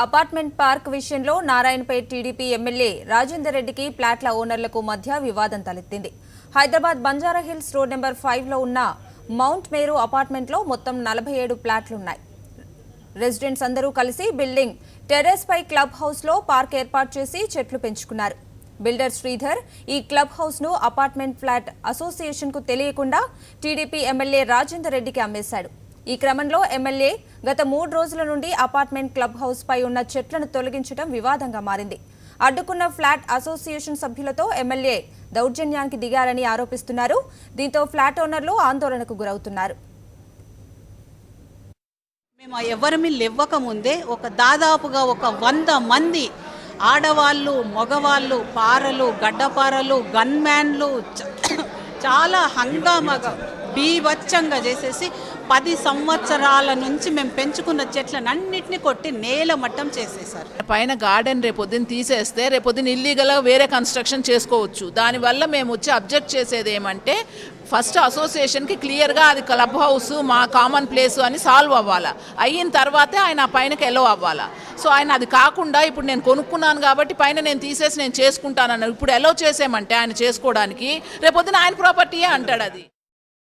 Apartment park విషయంలో Narayanpet TDP MLA Rajender రెడ్డికి ఫ్లాట్ల ఓనర్లకు మధ్య వివాదం తలెత్తింది. హైదరాబాద్ బంజారాహిల్స్ రోడ్ నెంబర్ 5లో ఉన్న మౌంట్ మేరు అపార్ట్మెంట్లో మొత్తం 47 ఫ్లాట్లున్నాయి. రెసిడెంట్స్ అందరూ కలిసి బిల్డింగ్ టెర్రస్ పై క్లబ్ హౌస్ లో పార్క్ ఏర్పాటు చేసి చెట్లు పెంచుకున్నారు. బిల్డర్ శ్రీధర్ ఈ క్లబ్ హౌస్ ను అపార్ట్మెంట్ ఫ్లాట్ అసోసియేషన్ కు తెలియకుండా టీడీపీ ఎమ్మెల్యే రాజేందర్ రెడ్డికి అమ్మేశాడు. ఈ క్రమంలో ఎమ్మెల్యే గత 3 రోజుల నుండి అపార్ట్మెంట్ క్లబ్ హౌస్ పై ఉన్న చెట్లను తొలగించడం వివాదంగా మారింది. అడ్డుకున్న ఫ్లాట్ అసోసియేషన్ సభ్యులతో ఎమ్మెల్యే దౌర్జన్యానికి దిగారని ఆరోపిస్తున్నారు. దీంతో ఫ్లాట్ ఓనర్లు ఆందోళనకు గురవుతున్నారు. మేము ఎవరిమి లేవ్వకముందే దాదాపుగా 100 మంది ఆడవాళ్ళు, మగవాళ్ళు, పారలు, గడ్డపారలు, గన్మ్యాన్లు చాలా హంగామాగా బీభత్సంగా చేసేసి 10 సంవత్సరాల నుంచి మేము పెంచుకున్న చెట్లనన్నింటినీ కొట్టి నేల మట్టం చేసేసారు. పైన గార్డెన్ రేపొద్దున తీసేస్తే రేపొద్దున ఇల్లీగల్గా వేరే కన్స్ట్రక్షన్ చేసుకోవచ్చు. దానివల్ల మేము వచ్చి అబ్జెక్ట్ చేసేది ఏమంటే ఫస్ట్ అసోసియేషన్కి క్లియర్గా అది క్లబ్ హౌస్ మా కామన్ ప్లేస్ అని సాల్వ్ అవ్వాలా. అయిన తర్వాతే ఆయన ఆ పైనకి ఎలో అవ్వాలా. సో ఆయన అది కాకుండా ఇప్పుడు నేను కొనుక్కున్నాను కాబట్టి పైన నేను తీసేసి నేను చేసుకుంటానన్నాను. ఇప్పుడు ఎలో చేసేమంటే ఆయన చేసుకోవడానికి రేపొద్దున ఆయన ప్రాపర్టీయే అంటాడు. అది